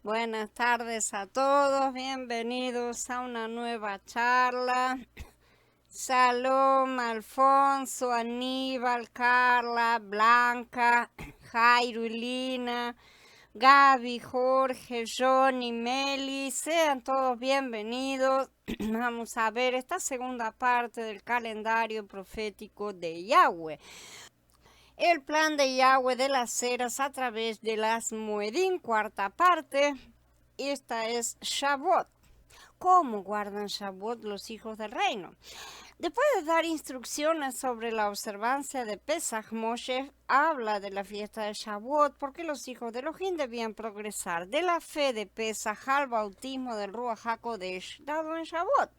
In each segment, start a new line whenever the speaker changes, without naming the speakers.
Buenas tardes a todos, bienvenidos a una nueva charla. Salom, Alfonso, Aníbal, Carla, Blanca, Jairo y Lina, Gaby, Jorge, Johnny, Meli, sean todos bienvenidos. Vamos a ver esta segunda parte del calendario profético de Yahweh. El plan de Yahweh de las eras a través de las Moedim, cuarta parte. Esta es Shavuot. ¿Cómo guardan Shavuot los hijos del reino? Después de dar instrucciones sobre la observancia de Pesach, Moshe habla de la fiesta de Shavuot porque los hijos de Elohim debían progresar de la fe de Pesach al bautismo del Ruach HaKodesh dado en Shavuot.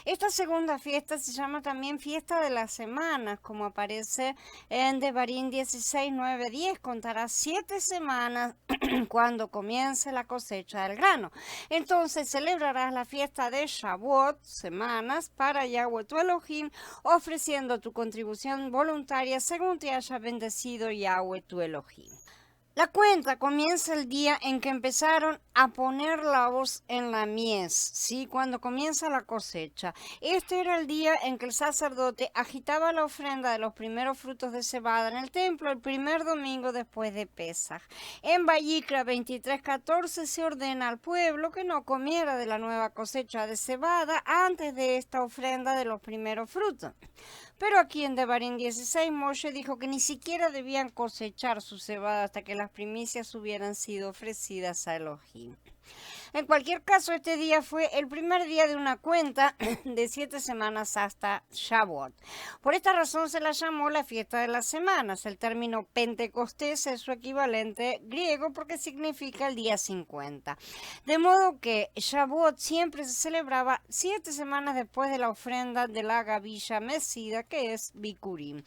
Esta segunda fiesta se llama también fiesta de las semanas, como aparece en Devarim 16, 9, 10. Contará 7 semanas cuando comience la cosecha del grano. Entonces celebrarás la fiesta de Shavuot, semanas, para Yahweh tu Elohim, ofreciendo tu contribución voluntaria según te haya bendecido Yahweh tu Elohim. La cuenta comienza el día en que empezaron a poner la hoz en la mies, ¿sí? Cuando comienza la cosecha. Este era el día en que el sacerdote agitaba la ofrenda de los primeros frutos de cebada en el templo el primer domingo después de Pesaj. En Vayikra 23:14 se ordena al pueblo que no comiera de la nueva cosecha de cebada antes de esta ofrenda de los primeros frutos. Pero aquí en Devarim 16, Moshe dijo que ni siquiera debían cosechar su cebada hasta que las primicias hubieran sido ofrecidas a Elohim. En cualquier caso, este día fue el primer día de una cuenta de 7 semanas hasta Shavuot. Por esta razón se la llamó la fiesta de las semanas. El término Pentecostés es su equivalente griego porque significa el día 50. De modo que Shavuot siempre se celebraba 7 semanas después de la ofrenda de la gavilla mecida, que es Bikurim.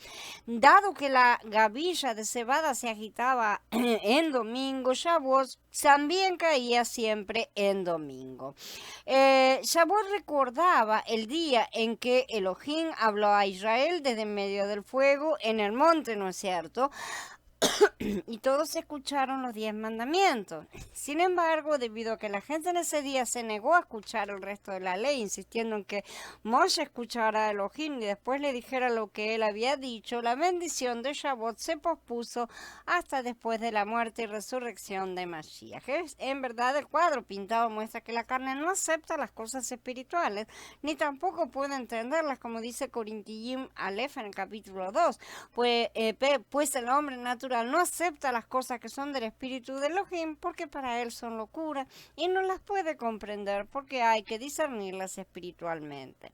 Dado que la gavilla de cebada se agitaba en domingo, Shavuot también caía siempre en domingo. Shavuot recordaba el día en que Elohim habló a Israel desde medio del fuego en el monte, ¿no es cierto? Y todos escucharon los 10 mandamientos. Sin embargo, debido a que la gente en ese día se negó a escuchar el resto de la ley, insistiendo en que Moshe escuchara a Elohim y después le dijera lo que él había dicho, la bendición de Shavuot se pospuso hasta después de la muerte y resurrección de Mashiach. En verdad, el cuadro pintado muestra que la carne no acepta las cosas espirituales, ni tampoco puede entenderlas, como dice Corintiyim Aleph en el capítulo 2, pues el hombre natural no acepta las cosas que son del espíritu de Elohim porque para él son locura y no las puede comprender porque hay que discernirlas espiritualmente.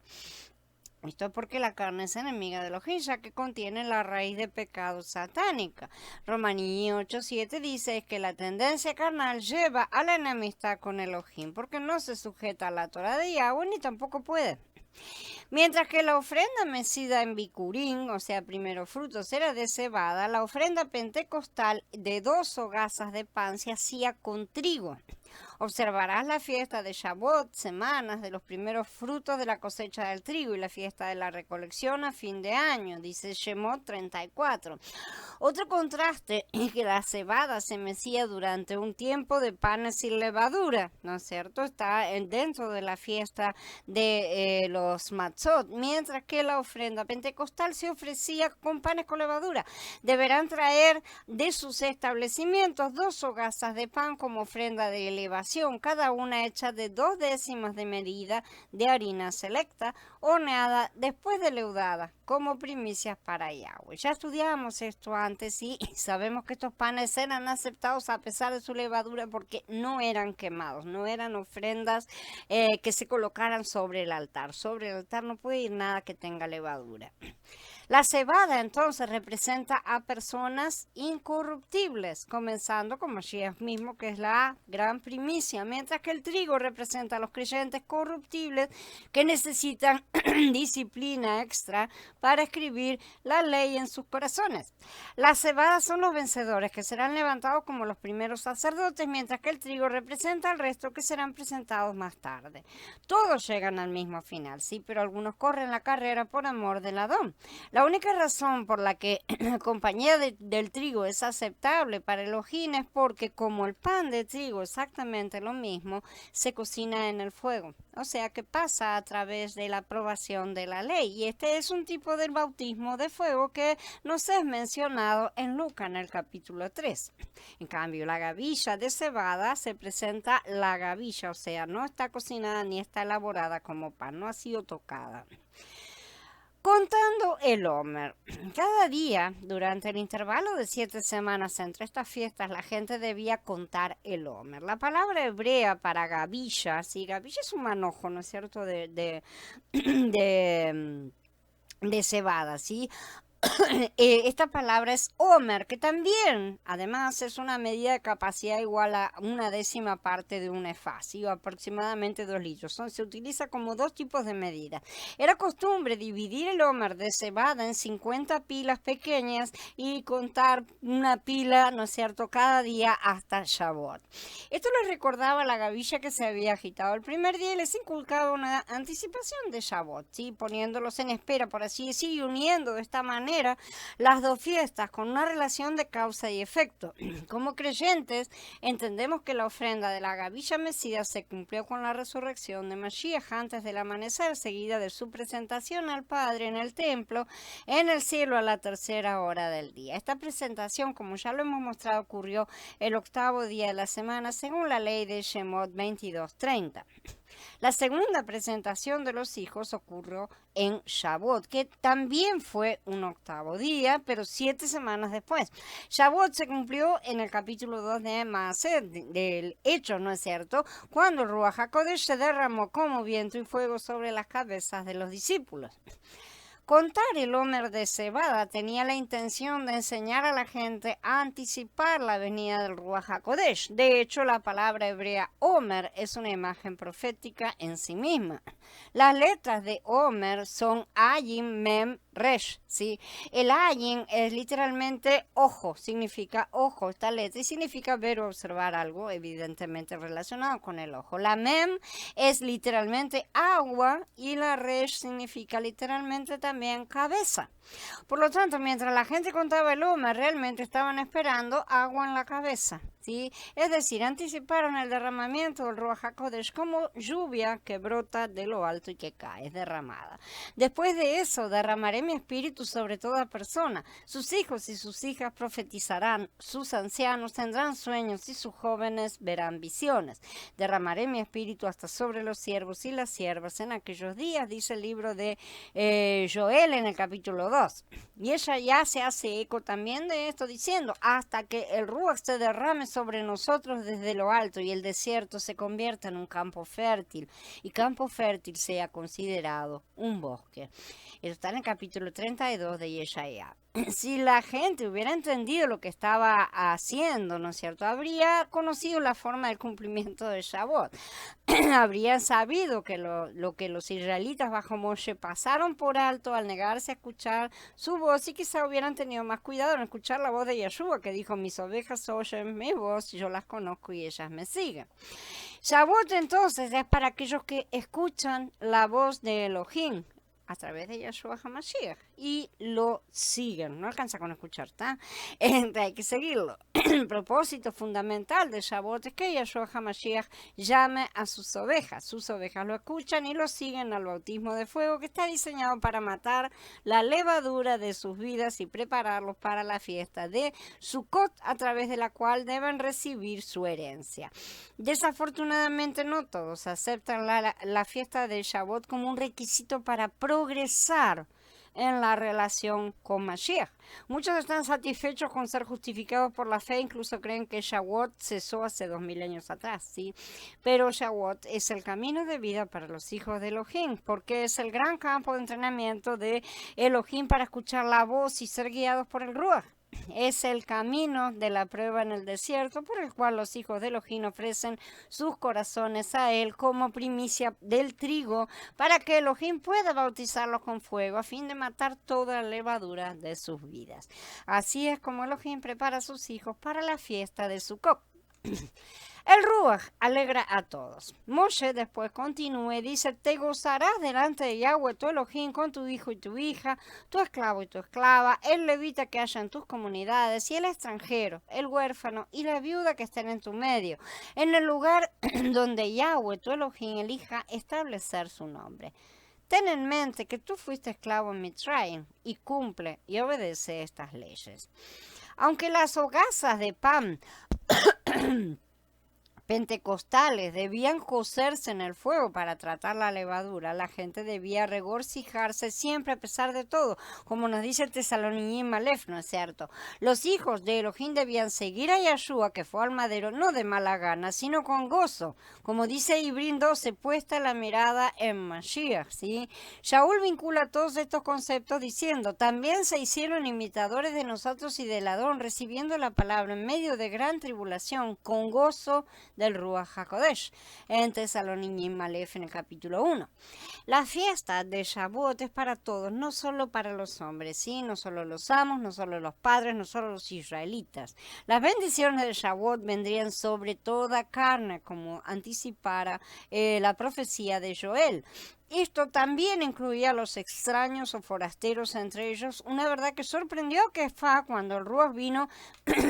Esto es porque la carne es enemiga de Elohim, ya que contiene la raíz de pecado satánica. Romaní 8:7 dice que la tendencia carnal lleva a la enemistad con Elohim porque no se sujeta a la Torah de Yahweh ni tampoco puede. Mientras que la ofrenda mecida en Bikurim, o sea, primero frutos, era de cebada, la ofrenda pentecostal de 2 hogazas de pan se hacía con trigo. Observarás la fiesta de Shavuot, semanas de los primeros frutos de la cosecha del trigo y la fiesta de la recolección a fin de año, dice Shemot 34. Otro contraste es que la cebada se mecía durante un tiempo de panes sin levadura, ¿no es cierto? Está dentro de la fiesta de los matzot, mientras que la ofrenda pentecostal se ofrecía con panes con levadura. Deberán traer de sus establecimientos 2 hogazas de pan como ofrenda de elevación, cada una hecha de 2 décimas de medida de harina selecta, horneada después de leudada, como primicias para Yahweh. Ya estudiamos esto antes y sabemos que estos panes eran aceptados a pesar de su levadura porque no eran quemados, no eran ofrendas que se colocaran sobre el altar. Sobre el altar no puede ir nada que tenga levadura. La cebada entonces representa a personas incorruptibles, comenzando con Mashiach mismo, que es la gran primicia, mientras que el trigo representa a los creyentes corruptibles que necesitan disciplina extra para escribir la ley en sus corazones. Las cebadas son los vencedores que serán levantados como los primeros sacerdotes, mientras que el trigo representa al resto que serán presentados más tarde. Todos llegan al mismo final, sí, pero algunos corren la carrera por amor del Adón. La única razón por la que la compañía del trigo es aceptable para Elohim es porque como el pan de trigo exactamente lo mismo, se cocina en el fuego. O sea que pasa a través de la aprobación de la ley. Y este es un tipo del bautismo de fuego que nos es mencionado en Lucas en el capítulo 3. En cambio, la gavilla de cebada se presenta la gavilla, o sea, no está cocinada ni está elaborada como pan, no ha sido tocada. Contando el Omer. Cada día, durante el intervalo de 7 semanas entre estas fiestas, la gente debía contar el Omer. La palabra hebrea para gavilla, sí, gavilla es un manojo, ¿no es cierto?, de cebada, ¿sí? Esta palabra es Omer, que también, además, es una medida de capacidad igual a 1/10 parte de un efá, ¿sí? O aproximadamente 2 litros. Se utiliza como dos tipos de medida. Era costumbre dividir el Omer de cebada en 50 pilas pequeñas y contar una pila, ¿no es cierto?, cada día hasta Shavuot. Esto les recordaba la gavilla que se había agitado el primer día y les inculcaba una anticipación de Shavuot, ¿sí? Poniéndolos en espera, por así decir, y uniendo de esta manera las dos fiestas con una relación de causa y efecto. Como creyentes, entendemos que la ofrenda de la gavilla mecida se cumplió con la resurrección de Mashiach antes del amanecer, seguida de su presentación al Padre en el templo, en el cielo a la 3.ª hora del día. Esta presentación, como ya lo hemos mostrado, ocurrió el 8º día de la semana, según la ley de Shemot 22:30. La segunda presentación de los hijos ocurrió en Shavuot, que también fue un 8º día, pero 7 semanas después. Shavuot se cumplió en el capítulo 2 de Maaser, del Hecho, ¿no es cierto?, cuando el Ruach HaKodesh se derramó como viento y fuego sobre las cabezas de los discípulos. Contar el Omer de cebada tenía la intención de enseñar a la gente a anticipar la venida del Ruach HaKodesh. De hecho, la palabra hebrea Omer es una imagen profética en sí misma. Las letras de Omer son Ayin, Mem, Resh, ¿sí? El Ayin es literalmente ojo, significa ojo esta letra y significa ver o observar algo evidentemente relacionado con el ojo. La Mem es literalmente agua y la Resh significa literalmente también cabeza. Por lo tanto, mientras la gente contaba el Omer, realmente estaban esperando agua en la cabeza, ¿sí? Es decir, anticiparon el derramamiento del Ruach HaKodesh como lluvia que brota de lo alto y que cae, es derramada. Después de eso, derramaré mi espíritu sobre toda persona. Sus hijos y sus hijas profetizarán, sus ancianos tendrán sueños y sus jóvenes verán visiones. Derramaré mi espíritu hasta sobre los siervos y las siervas en aquellos días, dice el libro de Joel en el capítulo 2. Y ella ya se hace eco también de esto diciendo, hasta que el Ruach se derrame sobre nosotros desde lo alto y el desierto se convierta en un campo fértil y campo fértil sea considerado un bosque. Esto está en el capítulo 32 de Yeshaya. Si la gente hubiera entendido lo que estaba haciendo, ¿no es cierto?, habría conocido la forma del cumplimiento de Shavuot. Habrían sabido que lo que los israelitas bajo Moshe pasaron por alto al negarse a escuchar su voz y quizá hubieran tenido más cuidado en escuchar la voz de Yeshua, que dijo, mis ovejas oyen mi voz, yo las conozco y ellas me siguen. Shavuot entonces es para aquellos que escuchan la voz de Elohim a través de Yeshua HaMashiach y lo siguen. No alcanza con escuchar, ¿está? Hay que seguirlo. El propósito fundamental de Shavuot es que Yeshua HaMashiach llame a sus ovejas. Sus ovejas lo escuchan y lo siguen al bautismo de fuego que está diseñado para matar la levadura de sus vidas y prepararlos para la fiesta de Sukkot, a través de la cual deben recibir su herencia. Desafortunadamente no todos aceptan la fiesta de Shavuot como un requisito para progresar en la relación con Mashiach. Muchos están satisfechos con ser justificados por la fe, incluso creen que Shavuot cesó hace 2000 años atrás, ¿sí? Pero Shavuot es el camino de vida para los hijos de Elohim, porque es el gran campo de entrenamiento de Elohim para escuchar la voz y ser guiados por el Ruach. Es el camino de la prueba en el desierto por el cual los hijos de Elohim ofrecen sus corazones a él como primicia del trigo para que Elohim pueda bautizarlos con fuego a fin de matar toda la levadura de sus vidas. Así es como Elohim prepara a sus hijos para la fiesta de Sukkot. El Ruach alegra a todos. Moshe después continúa y dice, te gozarás delante de Yahweh tu Elohim con tu hijo y tu hija, tu esclavo y tu esclava, el levita que haya en tus comunidades y el extranjero, el huérfano y la viuda que estén en tu medio, en el lugar donde Yahweh tu Elohim elija establecer su nombre. Ten en mente que tú fuiste esclavo en Mitzrayim y cumple y obedece estas leyes. Aunque las hogazas de pan pentecostales debían cocerse en el fuego para tratar la levadura, la gente debía regocijarse siempre a pesar de todo, como nos dice el Tesalonicenses Malef, ¿no es cierto? Los hijos de Elohim debían seguir a Yahshua, que fue al madero, no de mala gana, sino con gozo, como dice Ibrín 12, puesta la mirada en Mashiach, ¿sí? Shaul vincula todos estos conceptos diciendo, también se hicieron imitadores de nosotros y del Adón, recibiendo la palabra en medio de gran tribulación, con gozo del Ruach HaKodesh, en Tesalonicenses Malef en el capítulo 1. La fiesta de Shavuot es para todos, no solo para los hombres, ¿sí? No solo los amos, no solo los padres, no solo los israelitas. Las bendiciones de Shavuot vendrían sobre toda carne, como anticipara la profecía de Joel. Esto también incluía a los extraños o forasteros entre ellos, una verdad que sorprendió a Kefá cuando el Ruach vino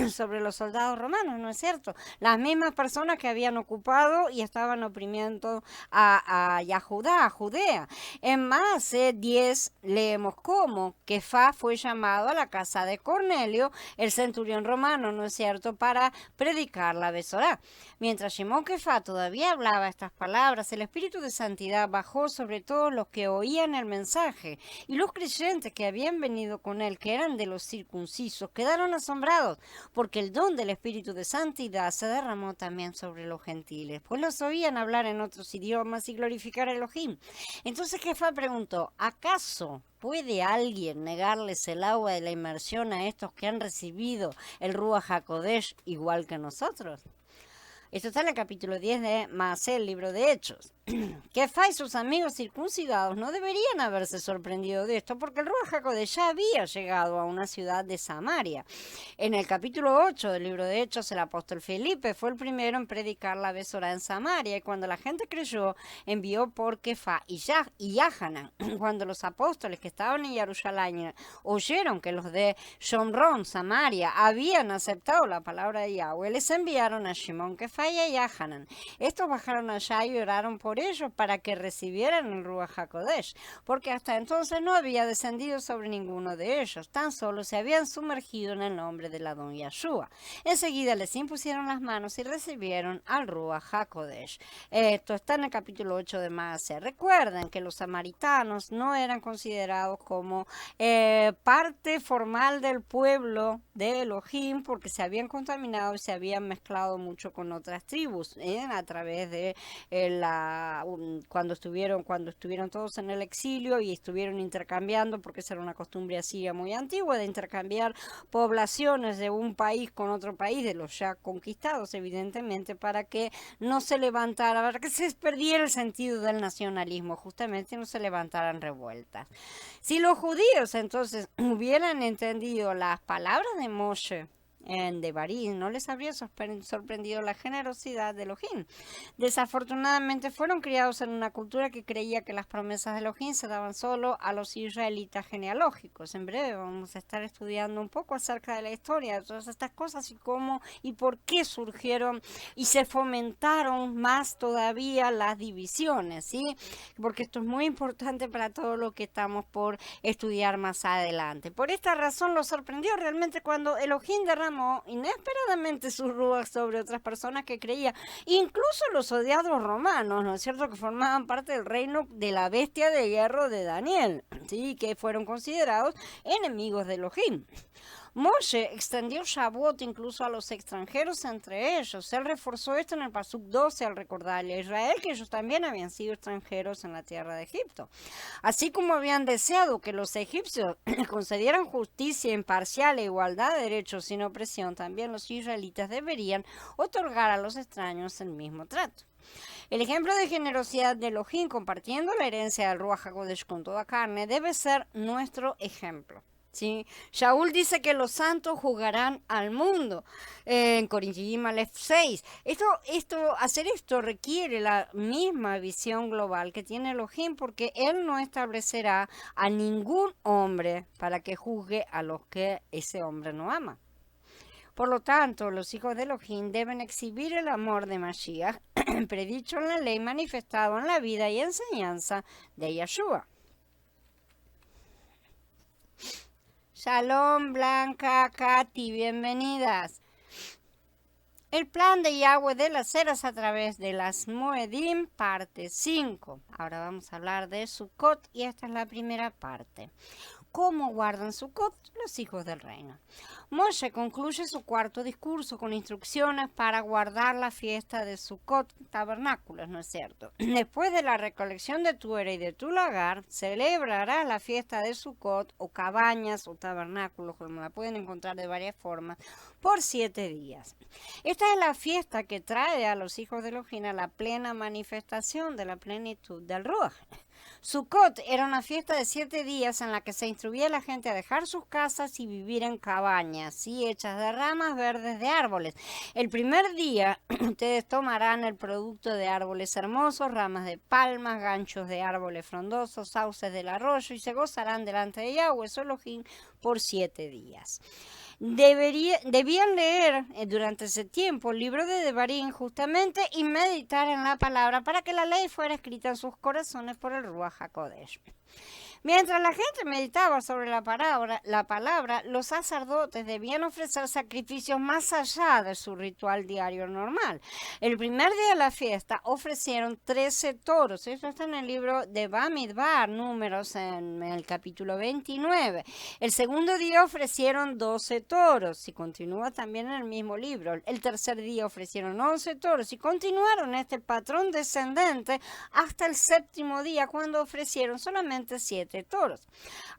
sobre los soldados romanos, ¿no es cierto? Las mismas personas que habían ocupado y estaban oprimiendo a Yahudá, a Judea. En más 10 leemos cómo Kefá fue llamado a la casa de Cornelio, el centurión romano, ¿no es cierto?, para predicar la Besorá. Mientras Shimón Kefá todavía hablaba estas palabras, el Espíritu de Santidad bajó sobre todos los que oían el mensaje, y los creyentes que habían venido con él, que eran de los circuncisos, quedaron asombrados, porque el don del Espíritu de Santidad se derramó también sobre los gentiles, pues los oían hablar en otros idiomas y glorificar a Elohim. Entonces Kefá preguntó, ¿acaso puede alguien negarles el agua de la inmersión a estos que han recibido el Ruach HaKodesh igual que nosotros? Esto está en el capítulo 10 de Maaseh, el libro de Hechos. Kefá y sus amigos circuncidados no deberían haberse sorprendido de esto, porque el Ruach HaKodesh ya había llegado a una ciudad de Samaria. En el capítulo 8 del libro de Hechos, el apóstol Felipe fue el primero en predicar la Besorá en Samaria, y cuando la gente creyó, envió por Kefá y Yahanan. Cuando los apóstoles que estaban en Jerusalén oyeron que los de Shomron, Samaria, habían aceptado la palabra de Yahweh, les enviaron a Shimón Kefá y a Yahanan. Estos bajaron allá y oraron por ellos para que recibieran el Ruach HaKodesh, porque hasta entonces no había descendido sobre ninguno de ellos, tan solo se habían sumergido en el nombre del Adón Yahshua. Enseguida les impusieron las manos y recibieron al Ruach HaKodesh. Esto está en el capítulo 8 de Maaseh. Recuerden que los samaritanos no eran considerados como parte formal del pueblo de Elohim, porque se habían contaminado y se habían mezclado mucho con otras tribus a través de cuando estuvieron todos en el exilio y estuvieron intercambiando, porque esa era una costumbre asiria muy antigua, de intercambiar poblaciones de un país con otro país, de los ya conquistados, evidentemente, para que no se levantara, para que se perdiera el sentido del nacionalismo, justamente no se levantaran revueltas. Si los judíos entonces hubieran entendido las palabras de Moshe en Devarim, no les habría sorprendido la generosidad de Elohim. Desafortunadamente fueron criados en una cultura que creía que las promesas de Elohim se daban solo a los israelitas genealógicos. En breve vamos a estar estudiando un poco acerca de la historia de todas estas cosas y cómo y por qué surgieron y se fomentaron más todavía las divisiones, ¿sí? Porque esto es muy importante para todo lo que estamos por estudiar más adelante. Por esta razón lo sorprendió realmente cuando Elohim derramó inesperadamente su ruach sobre otras personas que creían, incluso los odiados romanos, ¿no es cierto?, que formaban parte del reino de la bestia de hierro de Daniel, ¿sí?, que fueron considerados enemigos de Elohim. Moshe extendió Shavuot incluso a los extranjeros entre ellos. Él reforzó esto en el Pasuk 12 al recordarle a Israel que ellos también habían sido extranjeros en la tierra de Egipto. Así como habían deseado que los egipcios concedieran justicia imparcial e igualdad de derechos sin opresión, también los israelitas deberían otorgar a los extraños el mismo trato. El ejemplo de generosidad de Elohim compartiendo la herencia del Ruach HaKodesh con toda carne debe ser nuestro ejemplo. ¿sí? Shaul dice que los santos jugarán al mundo. En Corinthians 6. Hacer esto requiere la misma visión global que tiene Elohim, porque Él no establecerá a ningún hombre para que juzgue a los que ese hombre no ama. Por lo tanto, los hijos de Elohim deben exhibir el amor de Mashiach, predicho en la ley, manifestado en la vida y enseñanza de Yeshua. Shalom, Blanca, Katy, bienvenidas. El plan de Yahweh de las eras a través de las Moedim, parte 5. Ahora vamos a hablar de Sukkot y esta es la primera parte. ¿Cómo guardan Sukkot los hijos del reino? Moshe concluye su cuarto discurso con instrucciones para guardar la fiesta de Sukkot, tabernáculos, ¿no es cierto? Después de la recolección de tu era y de tu lagar, celebrarás la fiesta de Sukkot, o cabañas, o tabernáculos, como la pueden encontrar de varias formas, por 7 días. Esta es la fiesta que trae a los hijos de Elohim a la plena manifestación de la plenitud del Ruach. Sukkot era una fiesta de 7 días en la que se instruía a la gente a dejar sus casas y vivir en cabañas, ¿sí? Hechas de ramas verdes de árboles. El primer día ustedes tomarán el producto de árboles hermosos, ramas de palmas, ganchos de árboles frondosos, sauces del arroyo y se gozarán delante de Yahweh su Elohim por 7 días. Debían leer durante ese tiempo el libro de Devarim justamente y meditar en la palabra para que la ley fuera escrita en sus corazones por el Ruach HaKodesh. Mientras la gente meditaba sobre la palabra, los sacerdotes debían ofrecer sacrificios más allá de su ritual diario normal. El primer día de la fiesta ofrecieron 13 toros. Esto está en el libro de Bamidbar, números en el capítulo 29. El segundo día ofrecieron 12 toros y continúa también en el mismo libro. El tercer día ofrecieron 11 toros y continuaron este patrón descendente hasta el séptimo día, cuando ofrecieron solamente 7 toros.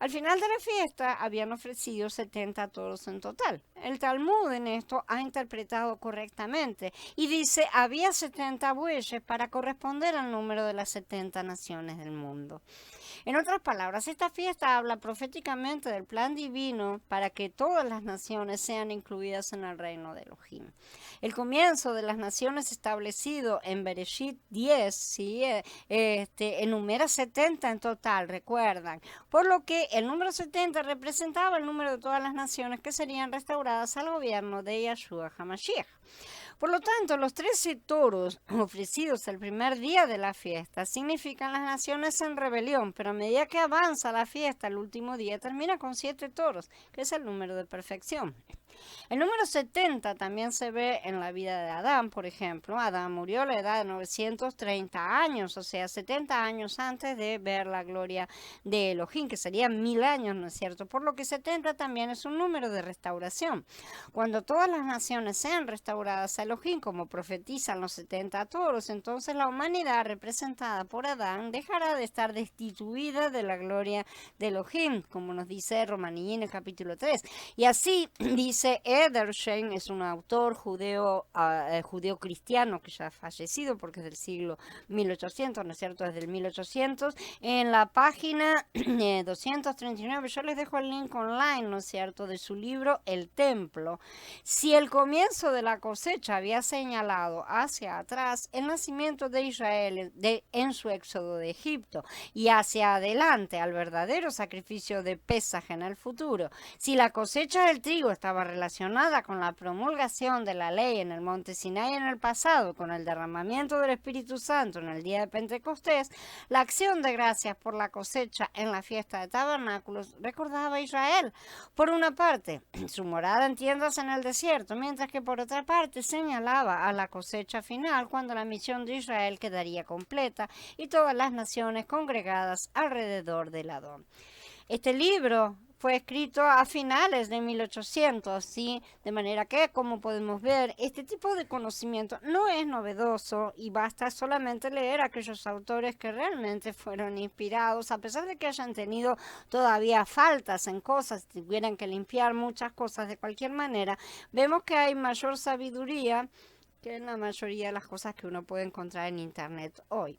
Al final de la fiesta habían ofrecido 70 toros en total. El Talmud en esto ha interpretado correctamente y dice había 70 bueyes para corresponder al número de las 70 naciones del mundo. En otras palabras, esta fiesta habla proféticamente del plan divino para que todas las naciones sean incluidas en el reino de Elohim. El comienzo de las naciones establecido en Bereshit 10, ¿sí? Enumera 70 en total, recuerdan. Por lo que el número 70 representaba el número de todas las naciones que serían restauradas al gobierno de Yeshua HaMashiach. Por lo tanto, los 13 toros ofrecidos el primer día de la fiesta significan las naciones en rebelión, pero a medida que avanza la fiesta, el último día termina con 7 toros, que es el número de perfección. El número 70 también se ve en la vida de Adán, por ejemplo. Adán murió a la edad de 930 años, o sea, 70 años antes de ver la gloria de Elohim, que serían 1000 años, ¿no es cierto? Por lo que 70 también es un número de restauración. Cuando todas las naciones sean restauradas a Elohim, como profetizan los 70 toros, entonces la humanidad representada por Adán dejará de estar destituida de la gloria de Elohim, como nos dice Romaní en el capítulo 3. Y así dice Edersheim, es un autor judeo cristiano que ya ha fallecido porque es del siglo 1800, ¿no es cierto? Desde el 1800, en la página 239, yo les dejo el link online, ¿no es cierto?, de su libro El Templo. Si el comienzo de la cosecha había señalado hacia atrás el nacimiento de Israel en su éxodo de Egipto y hacia adelante al verdadero sacrificio de Pesaj en el futuro, si la cosecha del trigo estaba relacionada con la promulgación de la ley en el monte Sinai en el pasado, con el derramamiento del Espíritu Santo en el día de Pentecostés, la acción de gracias por la cosecha en la fiesta de tabernáculos recordaba a Israel. Por una parte, su morada en tiendas en el desierto, mientras que por otra parte señalaba a la cosecha final, cuando la misión de Israel quedaría completa y todas las naciones congregadas alrededor del Adón. Este libro fue escrito a finales de 1800, ¿sí? De manera que, como podemos ver, este tipo de conocimiento no es novedoso y basta solamente leer a aquellos autores que realmente fueron inspirados, a pesar de que hayan tenido todavía faltas en cosas, tuvieran que limpiar muchas cosas de cualquier manera. Vemos que hay mayor sabiduría que en la mayoría de las cosas que uno puede encontrar en internet hoy.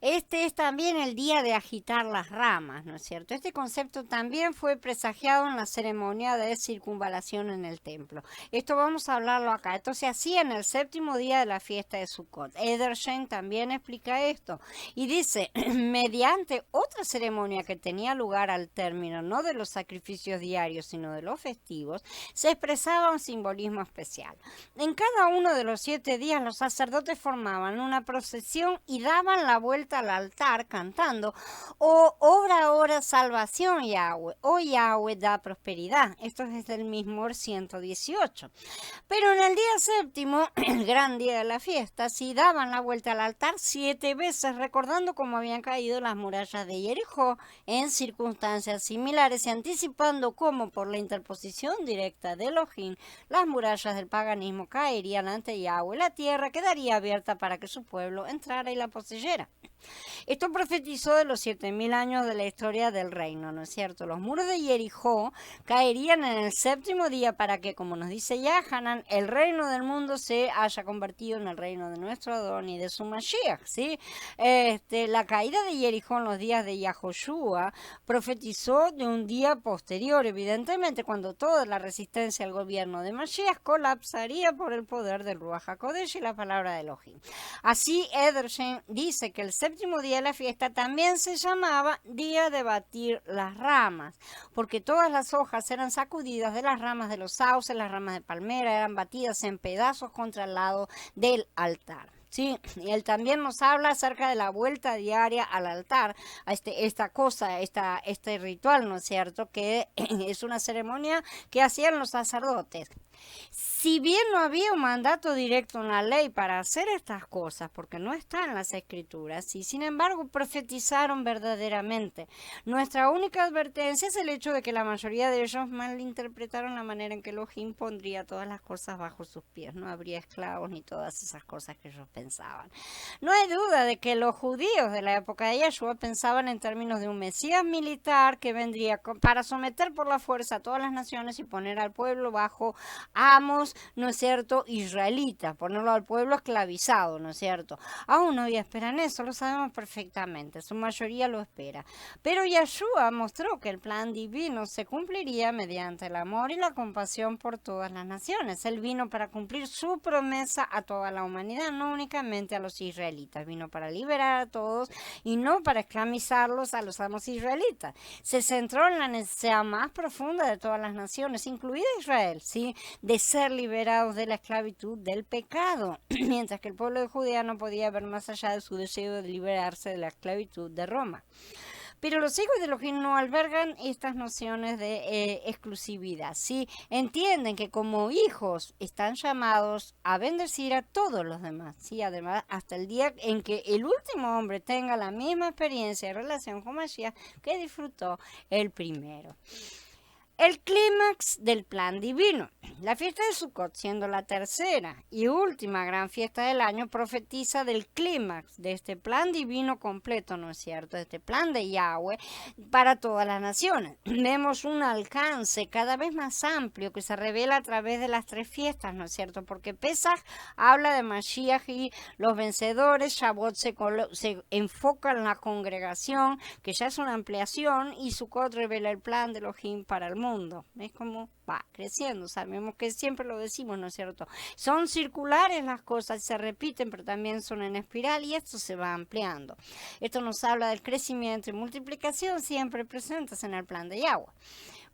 Este es también el día de agitar las ramas, ¿no es cierto? Este concepto también fue presagiado en la ceremonia de circunvalación en el templo. Esto vamos a hablarlo acá. Esto se hacía en el séptimo día de la fiesta de Sukkot. Edersheim también explica esto y dice, mediante otra ceremonia que tenía lugar al término no de los sacrificios diarios, sino de los festivos, se expresaba un simbolismo especial. En cada uno de los 7 días los sacerdotes formaban una procesión y daban la vuelta al altar cantando, oh, obra ahora salvación Yahweh, oh Yahweh da prosperidad. Esto es desde el mismo 118. Pero en el día séptimo, el gran día de la fiesta, sí daban la vuelta al altar 7 veces, recordando cómo habían caído las murallas de Jericó en circunstancias similares y anticipando cómo por la interposición directa de Elohim, las murallas del paganismo caerían ante Yahweh, la tierra quedaría abierta para que su pueblo entrara y la poseyera. Esto profetizó de los 7000 años de la historia del reino, ¿no es cierto? Los muros de Jericó caerían en el séptimo día para que, como nos dice Yahanan, el reino del mundo se haya convertido en el reino de nuestro Adón y de su Mashiach, ¿sí? La caída de Jericó en los días de Yahoshua profetizó de un día posterior, evidentemente, cuando toda la resistencia al gobierno de Mashiach colapsaría por el poder del Ruach HaKodesh y la palabra de Elohim. Así, Edersheim dice que el séptimo día de la fiesta también se llamaba día de batir las ramas, porque todas las hojas eran sacudidas de las ramas de los sauces, las ramas de palmera, eran batidas en pedazos contra el lado del altar. Sí, y él también nos habla acerca de la vuelta diaria al altar, a este ritual, ¿no es cierto?, que es una ceremonia que hacían los sacerdotes. Si bien no había un mandato directo en la ley para hacer estas cosas, porque no está en las escrituras, y sin embargo profetizaron verdaderamente. Nuestra única advertencia es el hecho de que la mayoría de ellos malinterpretaron la manera en que Elohim pondría todas las cosas bajo sus pies. No habría esclavos ni todas esas cosas que ellos pensaban. No hay duda de que los judíos de la época de Yeshua pensaban en términos de un Mesías militar que vendría para someter por la fuerza a todas las naciones y poner al pueblo bajo amos, ¿no es cierto?, israelitas, ponerlo al pueblo esclavizado, ¿no es cierto? Aún no esperan eso, lo sabemos perfectamente, su mayoría lo espera. Pero Yeshua mostró que el plan divino se cumpliría mediante el amor y la compasión por todas las naciones. Él vino para cumplir su promesa a toda la humanidad, no únicamente a los israelitas, vino para liberar a todos y no para esclavizarlos a los amos israelitas. Se centró en la necesidad más profunda de todas las naciones, incluida Israel, ¿sí?, de ser liberados de la esclavitud del pecado, mientras que el pueblo de Judea no podía ver más allá de su deseo de liberarse de la esclavitud de Roma. Pero los hijos de Elohim no albergan estas nociones de exclusividad, ¿sí? Entienden que como hijos están llamados a bendecir a todos los demás, ¿sí? Además, hasta el día en que el último hombre tenga la misma experiencia y relación con Mashiach que disfrutó el primero. El clímax del plan divino. La fiesta de Sukkot, siendo la tercera y última gran fiesta del año, profetiza del clímax de este plan divino completo, ¿no es cierto?, de este plan de Yahweh para todas las naciones. Vemos un alcance cada vez más amplio que se revela a través de las 3 fiestas, ¿no es cierto?, porque Pesach habla de Mashiach y los vencedores, Shavuot se enfoca en la congregación, que ya es una ampliación, y Sukkot revela el plan de Elohim para el mundo. Es como va creciendo, sabemos que siempre lo decimos, ¿no es cierto? Son circulares las cosas, se repiten, pero también son en espiral y esto se va ampliando. Esto nos habla del crecimiento y multiplicación siempre presentes en el plan de Yahweh.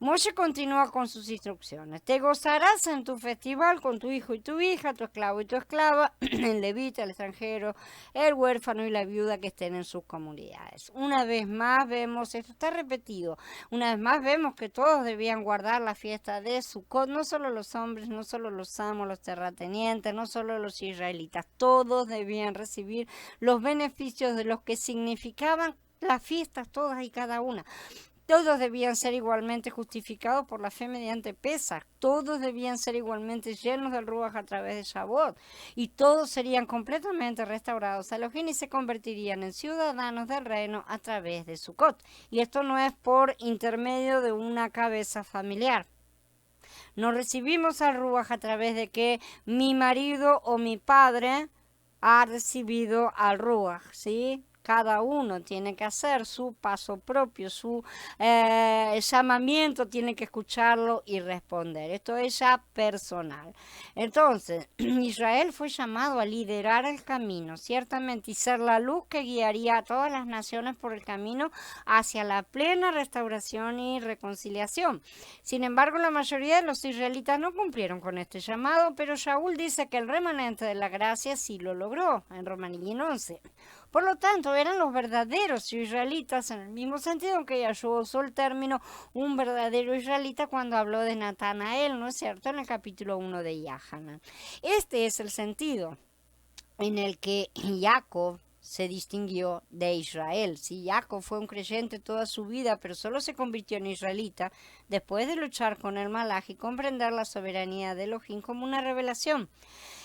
Moshe continúa con sus instrucciones. Te gozarás en tu festival con tu hijo y tu hija, tu esclavo y tu esclava, el levita, el extranjero, el huérfano y la viuda que estén en sus comunidades. Una vez más vemos, esto está repetido, una vez más vemos que todos debían guardar la fiesta de Sukkot, no solo los hombres, no solo los amos, los terratenientes, no solo los israelitas, todos debían recibir los beneficios de los que significaban las fiestas, todas y cada una. Todos debían ser igualmente justificados por la fe mediante Pesach. Todos debían ser igualmente llenos del Ruach a través de Shavuot. Y todos serían completamente restaurados a Elohim y se convertirían en ciudadanos del reino a través de Sukkot. Y esto no es por intermedio de una cabeza familiar. No recibimos al Ruach a través de que mi marido o mi padre ha recibido al Ruach, ¿sí?, Cada uno tiene que hacer su paso propio, su llamamiento, tiene que escucharlo y responder. Esto es ya personal. Entonces, Israel fue llamado a liderar el camino, ciertamente, y ser la luz que guiaría a todas las naciones por el camino hacia la plena restauración y reconciliación. Sin embargo, la mayoría de los israelitas no cumplieron con este llamado, pero Shaul dice que el remanente de la gracia sí lo logró, en Romanín 11. Por lo tanto, eran los verdaderos israelitas, en el mismo sentido en que Yahshua usó el término un verdadero israelita cuando habló de Natanael, ¿no es cierto?, en el capítulo 1 de Yahanan. Este es el sentido en el que Jacob se distinguió de Israel. Sí, Jacob fue un creyente toda su vida, pero solo se convirtió en israelita después de luchar con el Malaj y comprender la soberanía de Elohim como una revelación.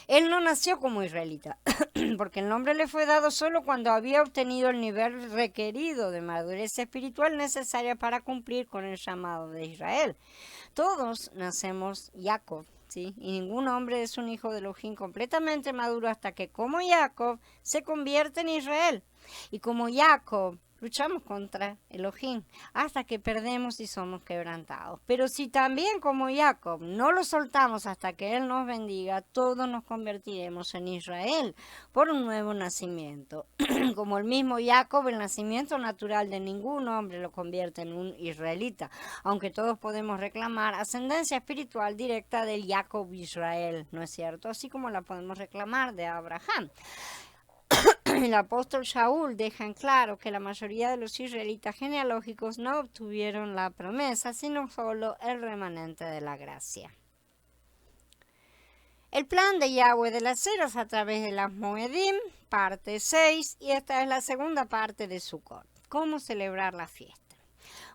Él no nació como israelita, porque el nombre le fue dado solo cuando había obtenido el nivel requerido de madurez espiritual necesaria para cumplir con el llamado de Israel. Todos nacemos Jacob, ¿sí? Y ningún hombre es un hijo de Elohim completamente maduro hasta que, como Jacob, se convierte en Israel. Y como Jacob, luchamos contra Elohim hasta que perdemos y somos quebrantados. Pero si también, como Jacob, no lo soltamos hasta que Él nos bendiga, todos nos convertiremos en Israel por un nuevo nacimiento. Como el mismo Jacob, el nacimiento natural de ningún hombre lo convierte en un israelita, aunque todos podemos reclamar ascendencia espiritual directa del Jacob Israel, ¿no es cierto? Así como la podemos reclamar de Abraham. El apóstol Shaul deja en claro que la mayoría de los israelitas genealógicos no obtuvieron la promesa, sino solo el remanente de la gracia. El plan de Yahweh de las eras a través de las Moedim, parte 6, y esta es la segunda parte de Sukkot. ¿Cómo celebrar la fiesta?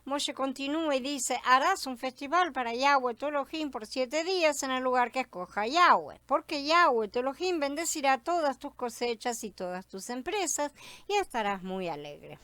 Moshe continúa y dice, harás un festival para Yahweh tu Elohim por 7 días en el lugar que escoja Yahweh, porque Yahweh tu Elohim bendecirá todas tus cosechas y todas tus empresas y estarás muy alegre.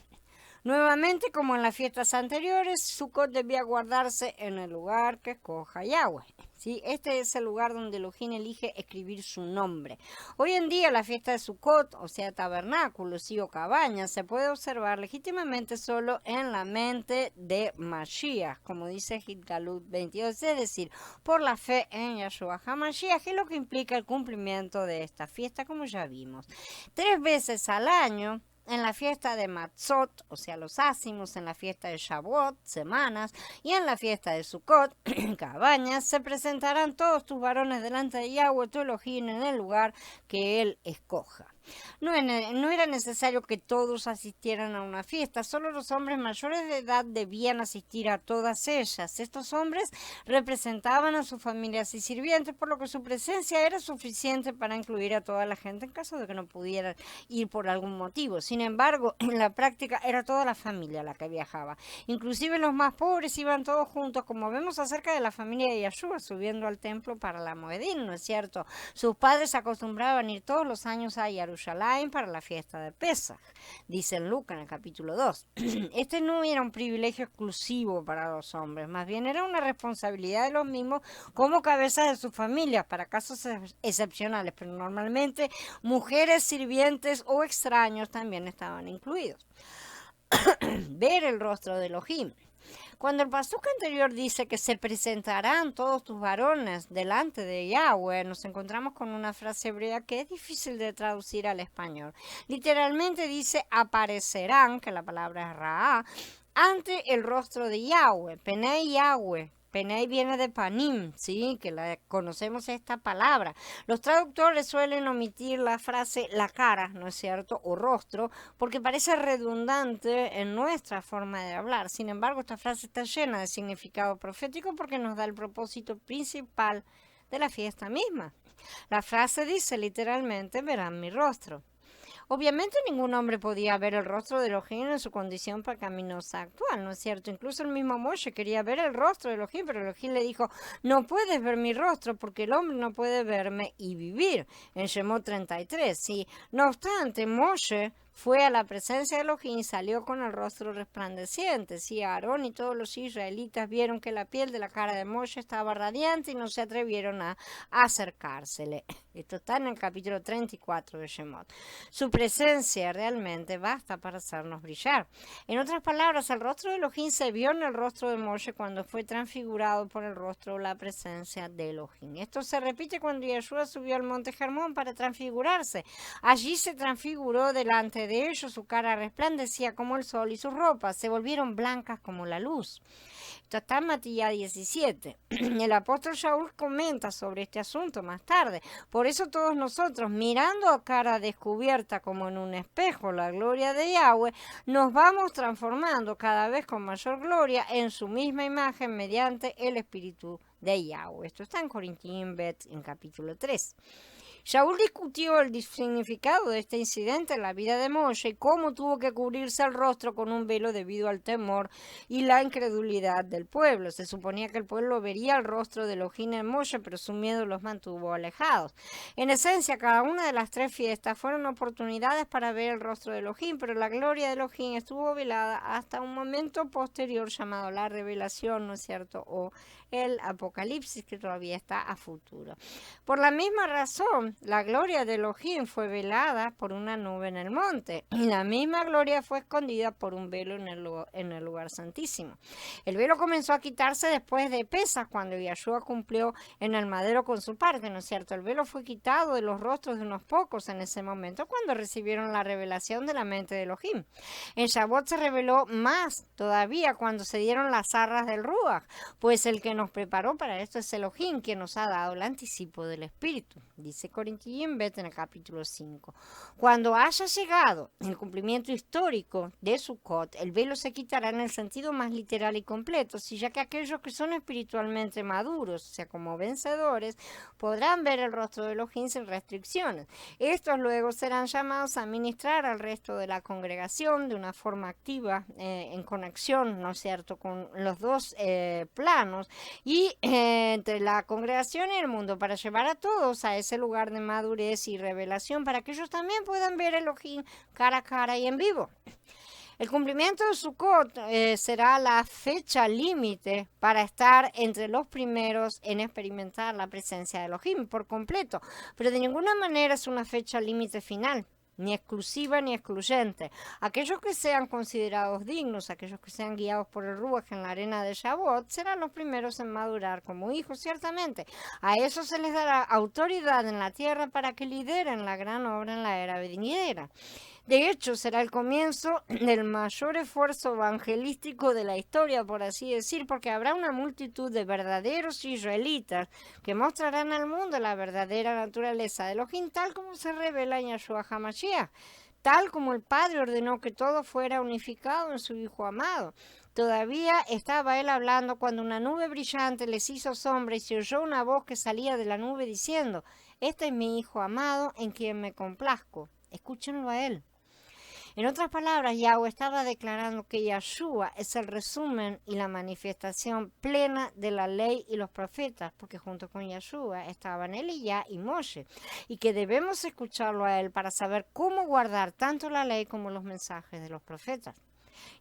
Nuevamente, como en las fiestas anteriores, Sukkot debía guardarse en el lugar que escoja Yahweh. ¿Sí? Este es el lugar donde Elohim elige escribir su nombre. Hoy en día la fiesta de Sukkot, o sea, tabernáculos o cabañas, se puede observar legítimamente solo en la mente de Mashiach, como dice Hitgalut 22, es decir, por la fe en Yahshua HaMashiach, es lo que implica el cumplimiento de esta fiesta, como ya vimos. 3 veces al año, en la fiesta de Matzot, o sea, los ácimos, en la fiesta de Shavuot, semanas, y en la fiesta de Sukkot, cabañas, se presentarán todos tus varones delante de Yahweh tu Elohim en el lugar que Él escoja. No era necesario que todos asistieran a una fiesta, solo los hombres mayores de edad debían asistir a todas ellas. Estos hombres representaban a sus familias y sirvientes, por lo que su presencia era suficiente para incluir a toda la gente en caso de que no pudieran ir por algún motivo. Sin embargo, en la práctica era toda la familia la que viajaba. Inclusive los más pobres iban todos juntos, como vemos acerca de la familia de Yahshua subiendo al templo para la Moedín, ¿no es cierto? Sus padres acostumbraban ir todos los años a Jerusalén para la fiesta de Pesaj, dice en Lucas en el capítulo 2. Este no era un privilegio exclusivo para los hombres, más bien era una responsabilidad de los mismos como cabezas de sus familias, para casos excepcionales, pero normalmente mujeres, sirvientes o extraños también estaban incluidos. Ver el rostro de Elohim. Cuando el pasuk anterior dice que se presentarán todos tus varones delante de Yahweh, nos encontramos con una frase hebrea que es difícil de traducir al español. Literalmente dice aparecerán, que la palabra es ra'a, ante el rostro de Yahweh, Penei Yahweh. Penei viene de panim, ¿sí? Que conocemos esta palabra. Los traductores suelen omitir la frase la cara, ¿no es cierto? O rostro, porque parece redundante en nuestra forma de hablar. Sin embargo, esta frase está llena de significado profético porque nos da el propósito principal de la fiesta misma. La frase dice literalmente, verán mi rostro. Obviamente ningún hombre podía ver el rostro de Elohim en su condición pecaminosa actual, ¿no es cierto? Incluso el mismo Moshe quería ver el rostro de Elohim, pero Elohim le dijo, no puedes ver mi rostro porque el hombre no puede verme y vivir, en Shemot 33. Sí, no obstante, Moshe fue a la presencia de Elohim y salió con el rostro resplandeciente. Sí, Aarón y todos los israelitas vieron que la piel de la cara de Moshe estaba radiante y no se atrevieron a acercársele. Esto está en el capítulo 34 de Shemot. Su presencia realmente basta para hacernos brillar. En otras palabras, el rostro de Elohim se vio en el rostro de Moshe cuando fue transfigurado por el rostro o la presencia de Elohim. Esto se repite cuando Yeshua subió al monte Hermón para transfigurarse. Allí se transfiguró delante de ellos, su cara resplandecía como el sol y sus ropas se volvieron blancas como la luz. Esto está en Matías 17. El apóstol Shaul comenta sobre este asunto más tarde. Por eso todos nosotros, mirando a cara descubierta como en un espejo la gloria de Yahweh, nos vamos transformando cada vez con mayor gloria en su misma imagen mediante el Espíritu de Yahweh. Esto está en Corintios Bet, en capítulo 3. Shaul discutió el significado de este incidente en la vida de Moshe y cómo tuvo que cubrirse el rostro con un velo debido al temor y la incredulidad del pueblo. Se suponía que el pueblo vería el rostro de Elohim en Moshe, pero su miedo los mantuvo alejados. En esencia, cada una de las 3 fiestas fueron oportunidades para ver el rostro de Elohim, pero la gloria de Elohim estuvo velada hasta un momento posterior llamado la revelación, ¿no es cierto?, o el apocalipsis, que todavía está a futuro. Por la misma razón, la gloria de Elohim fue velada por una nube en el monte, y la misma gloria fue escondida por un velo en el lugar santísimo. El velo comenzó a quitarse después de Pesaj, cuando Yeshua cumplió en el madero con su parte, ¿no es cierto? El velo fue quitado de los rostros de unos pocos en ese momento, cuando recibieron la revelación de la mente de Elohim. En Shavuot se reveló más todavía cuando se dieron las arras del Ruach, pues el que nos preparó para esto es Elohim, quien nos ha dado el anticipo del Espíritu. Dice Corintios Bet en el capítulo 5. Cuando haya llegado el cumplimiento histórico de Sukkot, el velo se quitará en el sentido más literal y completo, si ya que aquellos que son espiritualmente maduros, o sea, como vencedores, podrán ver el rostro de Elohim sin restricciones. Estos luego serán llamados a ministrar al resto de la congregación de una forma activa, en conexión, ¿no es cierto?, con los dos planos y entre la congregación y el mundo, para llevar a todos a ese lugar de madurez y revelación, para que ellos también puedan ver a Elohim cara a cara y en vivo. El cumplimiento de Sukkot será la fecha límite para estar entre los primeros en experimentar la presencia de Elohim por completo, pero de ninguna manera es una fecha límite final, ni exclusiva ni excluyente. Aquellos que sean considerados dignos, aquellos que sean guiados por el Ruach en la arena de Shavuot, serán los primeros en madurar como hijos, ciertamente. A eso se les dará autoridad en la tierra para que lideren la gran obra en la era venidera. De hecho, será el comienzo del mayor esfuerzo evangelístico de la historia, por así decir, porque habrá una multitud de verdaderos israelitas que mostrarán al mundo la verdadera naturaleza de Elohim, tal como se revela en Yeshua HaMashiach, tal como el Padre ordenó que todo fuera unificado en su Hijo amado. Todavía estaba él hablando cuando una nube brillante les hizo sombra y se oyó una voz que salía de la nube diciendo: "Este es mi Hijo amado en quien me complazco, escúchenlo a él". En otras palabras, Yahweh estaba declarando que Yeshua es el resumen y la manifestación plena de la ley y los profetas, porque junto con Yeshua estaban Elías y Moshe, y que debemos escucharlo a él para saber cómo guardar tanto la ley como los mensajes de los profetas.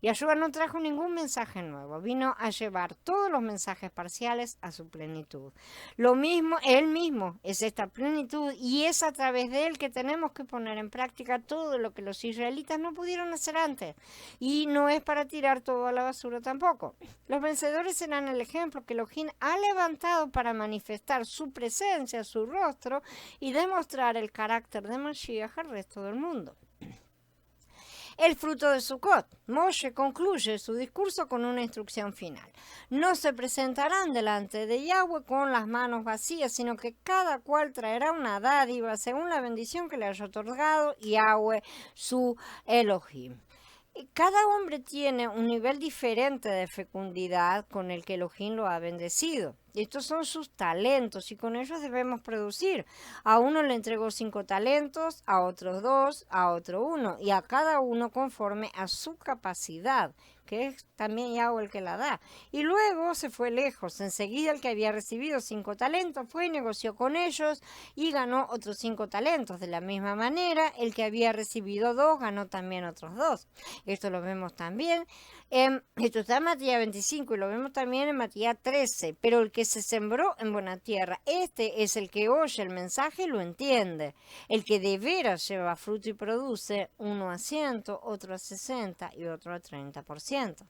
Yeshua no trajo ningún mensaje nuevo, vino a llevar todos los mensajes parciales a su plenitud. Lo mismo, él mismo es esta plenitud y es a través de él que tenemos que poner en práctica todo lo que los israelitas no pudieron hacer antes. Y no es para tirar todo a la basura tampoco. Los vencedores serán el ejemplo que Elohim ha levantado para manifestar su presencia, su rostro y demostrar el carácter de Mashiach al resto del mundo. El fruto de Sukkot. Moshe concluye su discurso con una instrucción final. No se presentarán delante de Yahweh con las manos vacías, sino que cada cual traerá una dádiva según la bendición que le haya otorgado Yahweh, su Elohim. Cada hombre tiene un nivel diferente de fecundidad con el que Elohim lo ha bendecido. Estos son sus talentos y con ellos debemos producir. A uno le entregó 5 talentos, a otros 2, a otro 1 y a cada uno conforme a su capacidad que es también Yahweh el que la da. Y luego se fue lejos. Enseguida el que había recibido 5 talentos fue y negoció con ellos y ganó otros 5 talentos. De la misma manera, el que había recibido 2 ganó también otros 2. Esto lo vemos también. Esto está en Matías 25 y lo vemos también en Matías 13. Pero el que se sembró en buena tierra, este es el que oye el mensaje y lo entiende. El que de veras lleva fruto y produce, uno a 100, otro a 60 y otro a 30%.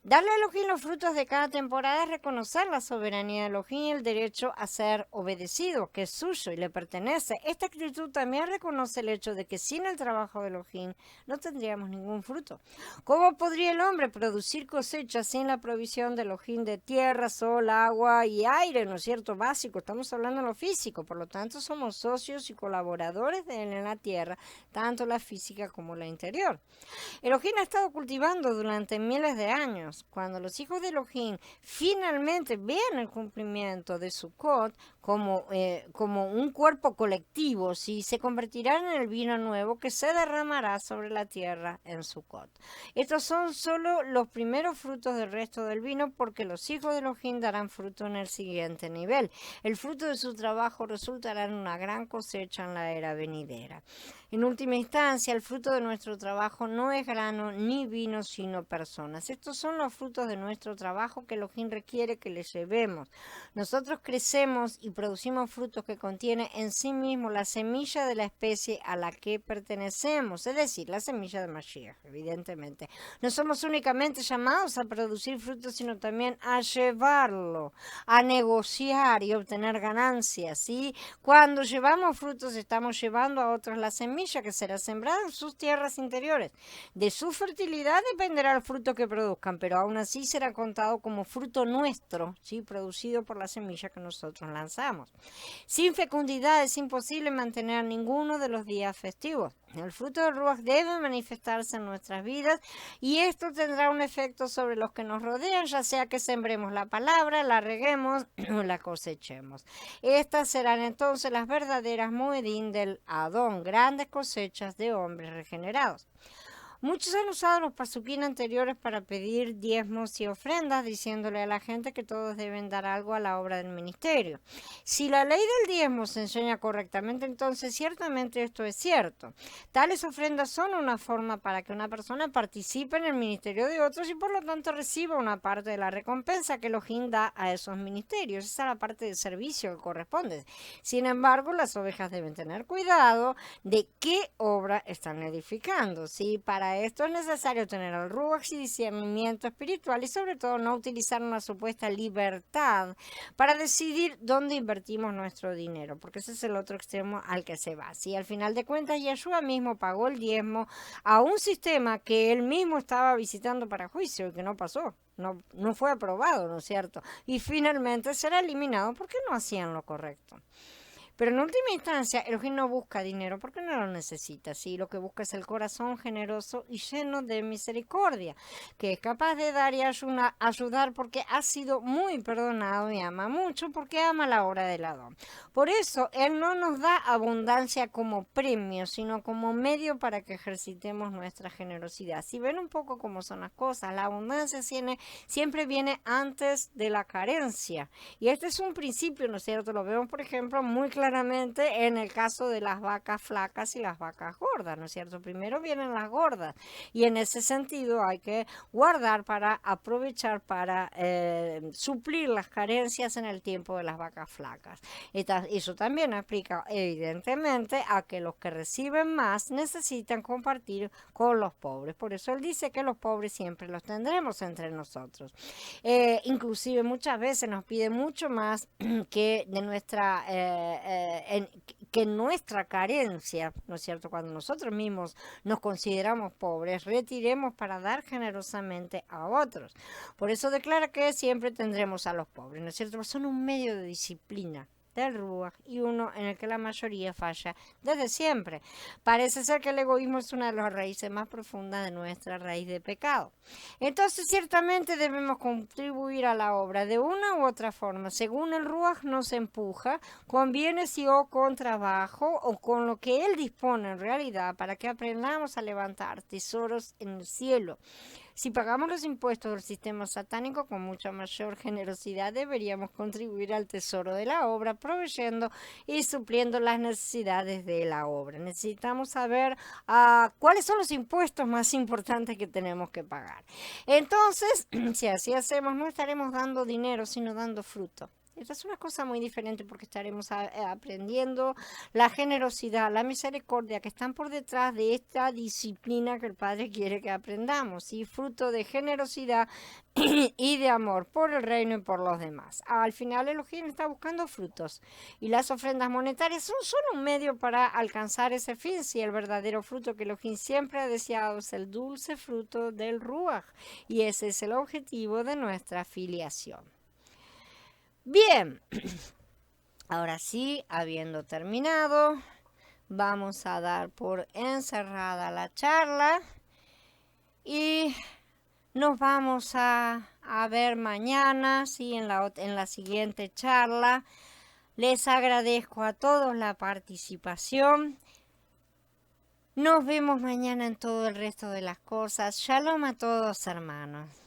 Darle a Elohim los frutos de cada temporada es reconocer la soberanía de Elohim y el derecho a ser obedecido, que es suyo y le pertenece. Esta actitud también reconoce el hecho de que sin el trabajo de Elohim no tendríamos ningún fruto. ¿Cómo podría el hombre producir cosechas sin la provisión de Elohim de tierra, sol, agua y aire? ¿No es cierto? Básico, estamos hablando de lo físico, por lo tanto somos socios y colaboradores de él en la tierra, tanto la física como la interior. Elohim ha estado cultivando durante miles de años. Cuando los hijos de Elohim finalmente vean el cumplimiento de Sukkot como un cuerpo colectivo, ¿sí? Se convertirán en el vino nuevo que se derramará sobre la tierra en Sukkot. Estos son solo los primeros frutos del resto del vino, porque los hijos de Elohim darán fruto en el siguiente nivel. El fruto de su trabajo resultará en una gran cosecha en la era venidera. En última instancia, el fruto de nuestro trabajo no es grano ni vino, sino personas. Estos son los frutos de nuestro trabajo que Elohim requiere que le llevemos. Nosotros crecemos y producimos frutos que contienen en sí mismo la semilla de la especie a la que pertenecemos, es decir, la semilla de Mashiach, evidentemente. No somos únicamente llamados a producir frutos, sino también a llevarlo, a negociar y obtener ganancias, ¿sí? Cuando llevamos frutos, estamos llevando a otros la semilla que será sembrada en sus tierras interiores. De su fertilidad dependerá el fruto que produzcan, pero aún así será contado como fruto nuestro, ¿sí? Producido por la semilla que nosotros lanzamos. Sin fecundidad es imposible mantener ninguno de los días festivos. El fruto del Ruach debe manifestarse en nuestras vidas y esto tendrá un efecto sobre los que nos rodean, ya sea que sembremos la palabra, la reguemos o la cosechemos. Estas serán entonces las verdaderas moedín del Adón, grandes cosechas de hombres regenerados. Muchos han usado los pasuquín anteriores para pedir diezmos y ofrendas, diciéndole a la gente que todos deben dar algo a la obra del ministerio. Si la ley del diezmo se enseña correctamente, entonces ciertamente esto es cierto. Tales ofrendas son una forma para que una persona participe en el ministerio de otros y por lo tanto reciba una parte de la recompensa que Elohim da a esos ministerios. Esa es la parte de servicio que corresponde. Sin embargo, las ovejas deben tener cuidado de qué obra están edificando, ¿sí? Para esto es necesario tener el ruach y discernimiento espiritual y sobre todo no utilizar una supuesta libertad para decidir dónde invertimos nuestro dinero, porque ese es el otro extremo al que se va. ¿Sí? Al final de cuentas, Yeshua mismo pagó el diezmo a un sistema que él mismo estaba visitando para juicio y que no pasó. No fue aprobado, ¿no es cierto? Y finalmente será eliminado porque no hacían lo correcto. Pero en última instancia, Elohim no busca dinero porque no lo necesita, ¿sí? Lo que busca es el corazón generoso y lleno de misericordia, que es capaz de dar y ayudar porque ha sido muy perdonado y ama mucho porque ama la obra del Adón. Por eso, Él no nos da abundancia como premio, sino como medio para que ejercitemos nuestra generosidad. Si ven un poco cómo son las cosas, la abundancia siempre viene antes de la carencia. Y este es un principio, ¿no es cierto? Lo vemos, por ejemplo, muy claramente en el caso de las vacas flacas y las vacas gordas, ¿no es cierto? Primero vienen las gordas y en ese sentido hay que guardar para aprovechar para suplir las carencias en el tiempo de las vacas flacas. Eso también aplica evidentemente a que los que reciben más necesitan compartir con los pobres. Por eso él dice que los pobres siempre los tendremos entre nosotros. Inclusive muchas veces nos pide mucho más que de nuestra que nuestra carencia, ¿no es cierto? Cuando nosotros mismos nos consideramos pobres, retiremos para dar generosamente a otros. Por eso declara que siempre tendremos a los pobres, ¿no es cierto? Son un medio de disciplina del Ruach y uno en el que la mayoría falla desde siempre. Parece ser que el egoísmo es una de las raíces más profundas de nuestra raíz de pecado. Entonces ciertamente debemos contribuir a la obra de una u otra forma, según el Ruach nos empuja, con bienes y o con trabajo o con lo que él dispone en realidad para que aprendamos a levantar tesoros en el cielo. Si pagamos los impuestos del sistema satánico con mucha mayor generosidad, deberíamos contribuir al tesoro de la obra, proveyendo y supliendo las necesidades de la obra. Necesitamos saber cuáles son los impuestos más importantes que tenemos que pagar. Entonces, si así hacemos, no estaremos dando dinero, sino dando fruto. Esta es una cosa muy diferente porque estaremos aprendiendo la generosidad, la misericordia que están por detrás de esta disciplina que el Padre quiere que aprendamos, y fruto de generosidad y de amor por el reino y por los demás. Al final Elohim está buscando frutos, y las ofrendas monetarias son solo un medio para alcanzar ese fin. Si el verdadero fruto que Elohim siempre ha deseado es el dulce fruto del Ruach, y ese es el objetivo de nuestra filiación. Bien, ahora sí, habiendo terminado, vamos a dar por encerrada la charla y nos vamos a ver mañana, ¿sí? en la siguiente charla. Les agradezco a todos la participación. Nos vemos mañana en todo el resto de las cosas. Shalom a todos, hermanos.